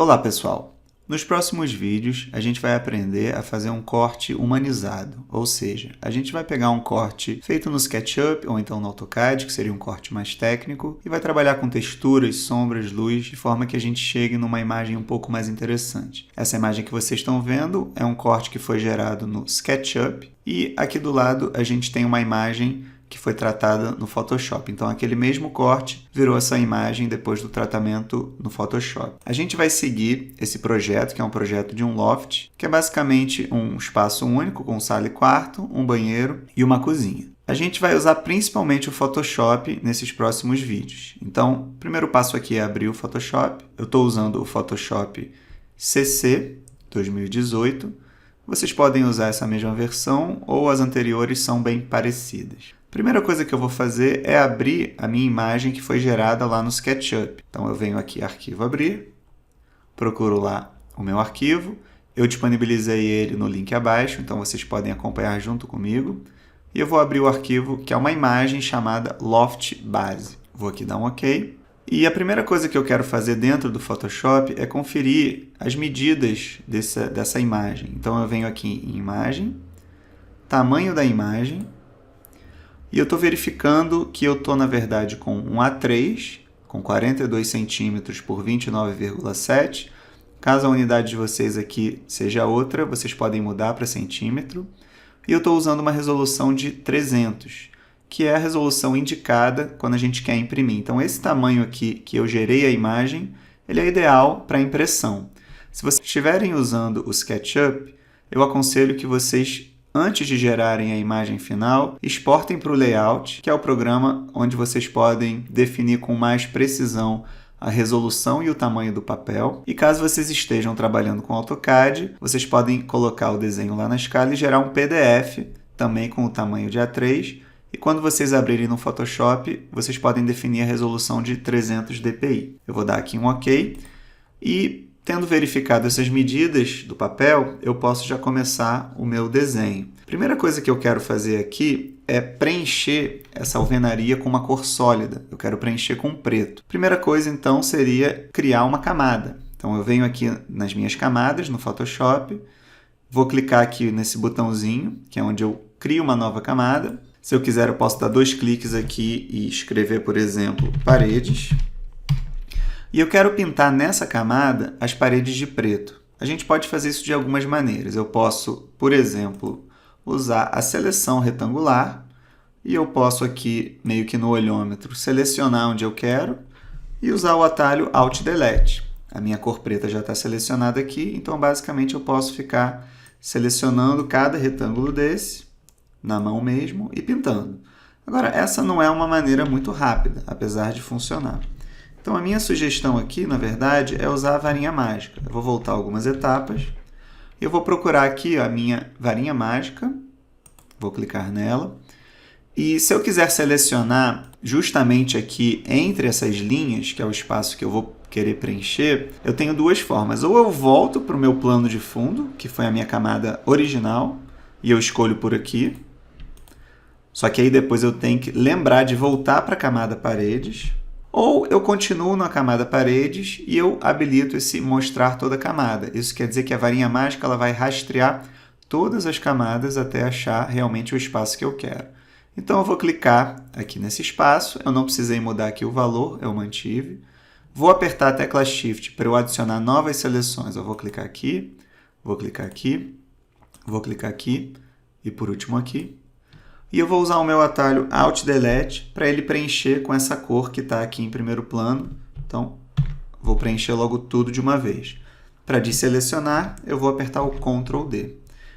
Olá pessoal! Nos próximos vídeos a gente vai aprender a fazer um corte humanizado, ou seja, a gente vai pegar um corte feito no SketchUp ou então no AutoCAD, que seria um corte mais técnico, e vai trabalhar com texturas, sombras, luz, de forma que a gente chegue numa imagem um pouco mais interessante. Essa imagem que vocês estão vendo é um corte que foi gerado no SketchUp e aqui do lado a gente tem uma imagem que foi tratada no Photoshop. Então, aquele mesmo corte virou essa imagem depois do tratamento no Photoshop. A gente vai seguir esse projeto, que é um projeto de um loft, que é basicamente um espaço único com sala e quarto, um banheiro e uma cozinha. A gente vai usar principalmente o Photoshop nesses próximos vídeos. Então, o primeiro passo aqui é abrir o Photoshop. Eu estou usando o Photoshop CC 2018. Vocês podem usar essa mesma versão ou as anteriores são bem parecidas. A primeira coisa que eu vou fazer é abrir a minha imagem que foi gerada lá no SketchUp. Então eu venho aqui, arquivo abrir, procuro lá o meu arquivo, eu disponibilizei ele no link abaixo, então vocês podem acompanhar junto comigo. E eu vou abrir o arquivo que é uma imagem chamada Loft Base. Vou aqui dar um OK. E a primeira coisa que eu quero fazer dentro do Photoshop é conferir as medidas dessa imagem. Então eu venho aqui em Imagem, Tamanho da imagem, e eu estou verificando que eu estou, na verdade, com um A3, com 42 centímetros por 29,7. Caso a unidade de vocês aqui seja outra, vocês podem mudar para centímetro. E eu estou usando uma resolução de 300, que é a resolução indicada quando a gente quer imprimir. Então, esse tamanho aqui que eu gerei a imagem, ele é ideal para impressão. Se vocês estiverem usando o SketchUp, eu aconselho que vocês, antes de gerarem a imagem final, exportem para o Layout, que é o programa onde vocês podem definir com mais precisão a resolução e o tamanho do papel. E caso vocês estejam trabalhando com AutoCAD, vocês podem colocar o desenho lá na escala e gerar um PDF, também com o tamanho de A3. E quando vocês abrirem no Photoshop, vocês podem definir a resolução de 300 dpi. Eu vou dar aqui um OK. E tendo verificado essas medidas do papel, eu posso já começar o meu desenho. A primeira coisa que eu quero fazer aqui é preencher essa alvenaria com uma cor sólida. Eu quero preencher com preto. A primeira coisa, então, seria criar uma camada. Então, eu venho aqui nas minhas camadas, no Photoshop, vou clicar aqui nesse botãozinho, que é onde eu crio uma nova camada. Se eu quiser, eu posso dar 2 cliques aqui e escrever, por exemplo, paredes. E eu quero pintar nessa camada as paredes de preto. A gente pode fazer isso de algumas maneiras. Eu posso, por exemplo, usar a seleção retangular e eu posso aqui, meio que no olhômetro, selecionar onde eu quero e usar o atalho Alt-Delete. A minha cor preta já está selecionada aqui, então basicamente eu posso ficar selecionando cada retângulo desse, na mão mesmo, e pintando. Agora, essa não é uma maneira muito rápida, apesar de funcionar. Então, a minha sugestão aqui, na verdade, é usar a varinha mágica. Eu vou voltar algumas etapas. Eu vou procurar aqui a minha varinha mágica. Vou clicar nela. E se eu quiser selecionar justamente aqui entre essas linhas, que é o espaço que eu vou querer preencher, eu tenho duas formas. Ou eu volto para o meu plano de fundo, que foi a minha camada original, e eu escolho por aqui. Só que aí depois eu tenho que lembrar de voltar para a camada paredes. Ou eu continuo na camada paredes e eu habilito esse mostrar toda a camada. Isso quer dizer que a varinha mágica ela vai rastrear todas as camadas até achar realmente o espaço que eu quero. Então eu vou clicar aqui nesse espaço, eu não precisei mudar aqui o valor, eu mantive. Vou apertar a tecla Shift para eu adicionar novas seleções. Eu vou clicar aqui, vou clicar aqui, vou clicar aqui e por último aqui. E eu vou usar o meu atalho Alt-Delete para ele preencher com essa cor que está aqui em primeiro plano. Então, vou preencher logo tudo de uma vez. Para desselecionar, eu vou apertar o Ctrl D.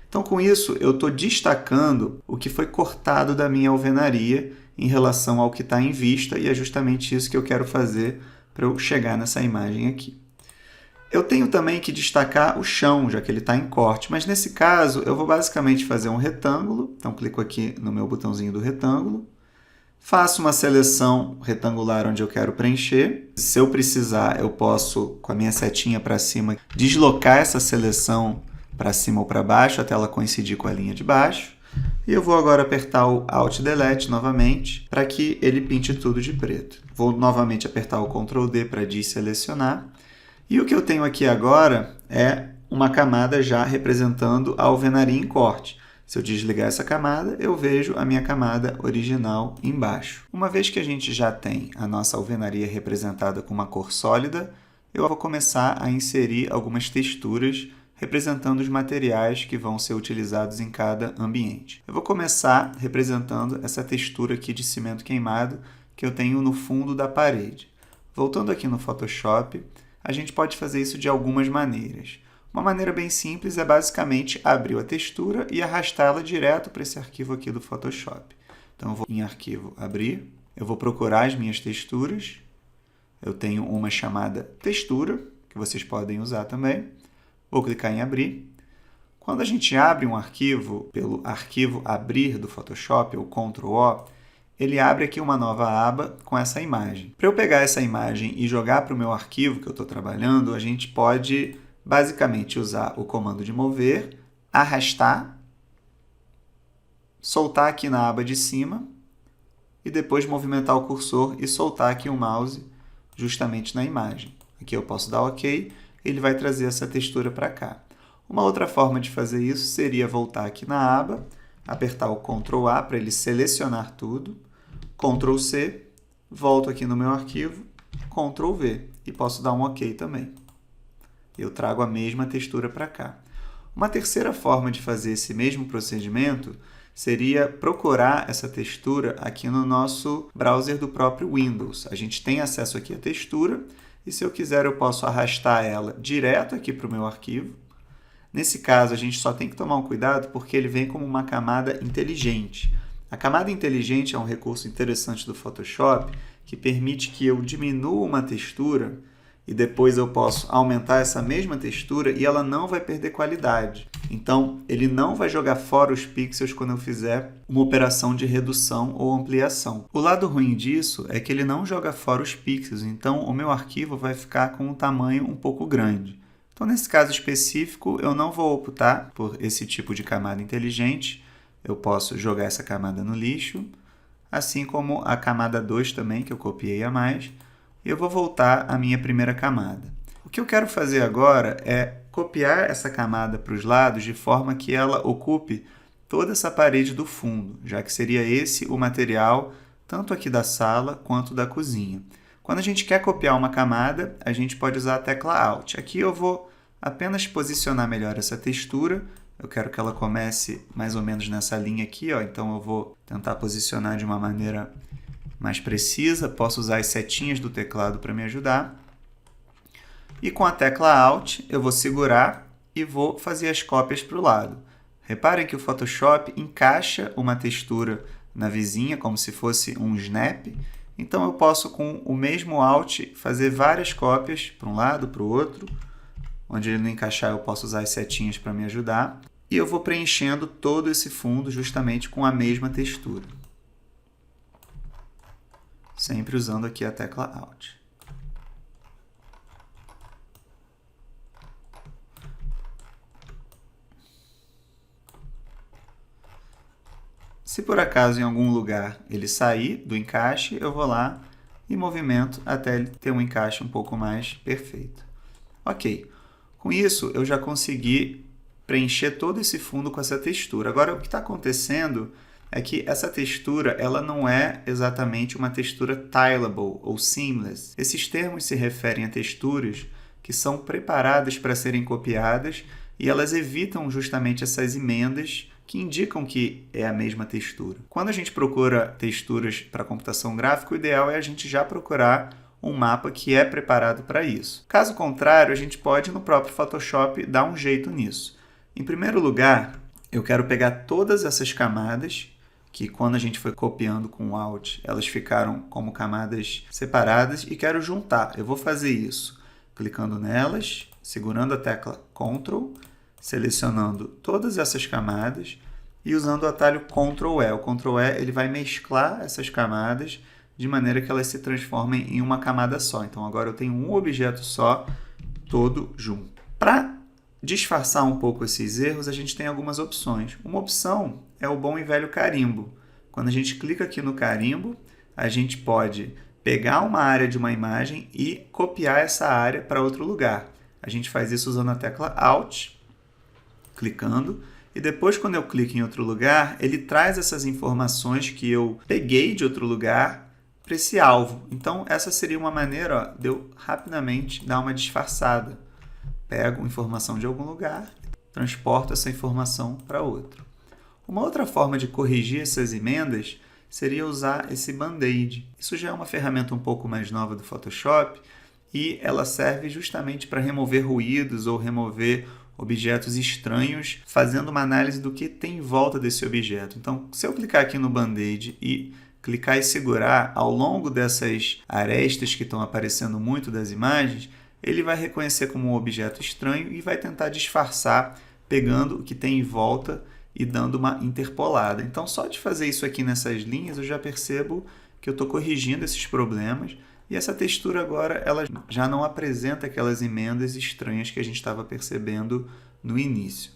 Então, com isso, eu estou destacando o que foi cortado da minha alvenaria em relação ao que está em vista, e é justamente isso que eu quero fazer para eu chegar nessa imagem aqui. Eu tenho também que destacar o chão, já que ele está em corte, mas nesse caso eu vou basicamente fazer um retângulo, então clico aqui no meu botãozinho do retângulo, faço uma seleção retangular onde eu quero preencher. Se eu precisar, eu posso, com a minha setinha para cima, deslocar essa seleção para cima ou para baixo até ela coincidir com a linha de baixo. E eu vou agora apertar o Alt-Delete novamente para que ele pinte tudo de preto. Vou novamente apertar o Ctrl D para desselecionar. E o que eu tenho aqui agora é uma camada já representando a alvenaria em corte. Se eu desligar essa camada, eu vejo a minha camada original embaixo. Uma vez que a gente já tem a nossa alvenaria representada com uma cor sólida, eu vou começar a inserir algumas texturas representando os materiais que vão ser utilizados em cada ambiente. Eu vou começar representando essa textura aqui de cimento queimado que eu tenho no fundo da parede. Voltando aqui no Photoshop, a gente pode fazer isso de algumas maneiras. Uma maneira bem simples é basicamente abrir a textura e arrastá-la direto para esse arquivo aqui do Photoshop. Então, eu vou em Arquivo, Abrir, eu vou procurar as minhas texturas. Eu tenho uma chamada Textura, que vocês podem usar também. Vou clicar em Abrir. Quando a gente abre um arquivo pelo Arquivo Abrir do Photoshop, ou Ctrl+O, ele abre aqui uma nova aba com essa imagem. Para eu pegar essa imagem e jogar para o meu arquivo que eu estou trabalhando, a gente pode basicamente usar o comando de mover, arrastar, soltar aqui na aba de cima e depois movimentar o cursor e soltar aqui o mouse justamente na imagem. Aqui eu posso dar OK, ele vai trazer essa textura para cá. Uma outra forma de fazer isso seria voltar aqui na aba, apertar o Ctrl+A para ele selecionar tudo, Ctrl+C, volto aqui no meu arquivo, Ctrl+V e posso dar um OK também. Eu trago a mesma textura para cá. Uma terceira forma de fazer esse mesmo procedimento seria procurar essa textura aqui no nosso browser do próprio Windows. A gente tem acesso aqui à textura e se eu quiser eu posso arrastar ela direto aqui para o meu arquivo. Nesse caso a gente só tem que tomar um cuidado porque ele vem como uma camada inteligente. A camada inteligente é um recurso interessante do Photoshop que permite que eu diminua uma textura e depois eu posso aumentar essa mesma textura e ela não vai perder qualidade. Então, ele não vai jogar fora os pixels quando eu fizer uma operação de redução ou ampliação. O lado ruim disso é que ele não joga fora os pixels, então o meu arquivo vai ficar com um tamanho um pouco grande. Então, nesse caso específico, eu não vou optar por esse tipo de camada inteligente. Eu posso jogar essa camada no lixo, assim como a camada 2 também, que eu copiei a mais. Eu vou voltar à minha primeira camada. O que eu quero fazer agora é copiar essa camada para os lados de forma que ela ocupe toda essa parede do fundo, já que seria esse o material tanto aqui da sala quanto da cozinha. Quando a gente quer copiar uma camada, a gente pode usar a tecla Alt. Aqui eu vou apenas posicionar melhor essa textura. Eu quero que ela comece mais ou menos nessa linha aqui, ó. Então eu vou tentar posicionar de uma maneira mais precisa, posso usar as setinhas do teclado para me ajudar. E com a tecla Alt eu vou segurar e vou fazer as cópias para o lado. Reparem que o Photoshop encaixa uma textura na vizinha, como se fosse um snap. Então eu posso, com o mesmo Alt, fazer várias cópias para um lado, para o outro. Onde ele não encaixar, eu posso usar as setinhas para me ajudar. E eu vou preenchendo todo esse fundo justamente com a mesma textura. Sempre usando aqui a tecla Alt. Se por acaso em algum lugar ele sair do encaixe, eu vou lá e movimento até ele ter um encaixe um pouco mais perfeito. Ok, com isso eu já consegui preencher todo esse fundo com essa textura. Agora o que está acontecendo é que essa textura ela não é exatamente uma textura tileable ou seamless. Esses termos se referem a texturas que são preparadas para serem copiadas e elas evitam justamente essas emendas que indicam que é a mesma textura. Quando a gente procura texturas para computação gráfica, o ideal é a gente já procurar um mapa que é preparado para isso. Caso contrário, a gente pode no próprio Photoshop dar um jeito nisso. Em primeiro lugar, eu quero pegar todas essas camadas que quando a gente foi copiando com o Alt, elas ficaram como camadas separadas e quero juntar. Eu vou fazer isso clicando nelas, segurando a tecla Ctrl, selecionando todas essas camadas e usando o atalho Ctrl+E. O Ctrl+E ele vai mesclar essas camadas de maneira que elas se transformem em uma camada só. Então agora eu tenho um objeto só, todo junto. Para disfarçar um pouco esses erros, a gente tem algumas opções. Uma opção é o bom e velho carimbo. Quando a gente clica aqui no carimbo, a gente pode pegar uma área de uma imagem e copiar essa área para outro lugar. A gente faz isso usando a tecla Alt, clicando, e depois quando eu clico em outro lugar, ele traz essas informações que eu peguei de outro lugar para esse alvo. Então essa seria uma maneira de eu rapidamente dar uma disfarçada. Pego informação de algum lugar, transporto essa informação para outro. Uma outra forma de corrigir essas emendas seria usar esse Band-Aid. Isso já é uma ferramenta um pouco mais nova do Photoshop e ela serve justamente para remover ruídos ou remover objetos estranhos, fazendo uma análise do que tem em volta desse objeto. Então, se eu clicar aqui no Band-Aid e clicar e segurar ao longo dessas arestas que estão aparecendo muito das imagens, ele vai reconhecer como um objeto estranho e vai tentar disfarçar, pegando o que tem em volta e dando uma interpolada. Então, só de fazer isso aqui nessas linhas, eu já percebo que eu estou corrigindo esses problemas e essa textura agora ela já não apresenta aquelas emendas estranhas que a gente estava percebendo no início.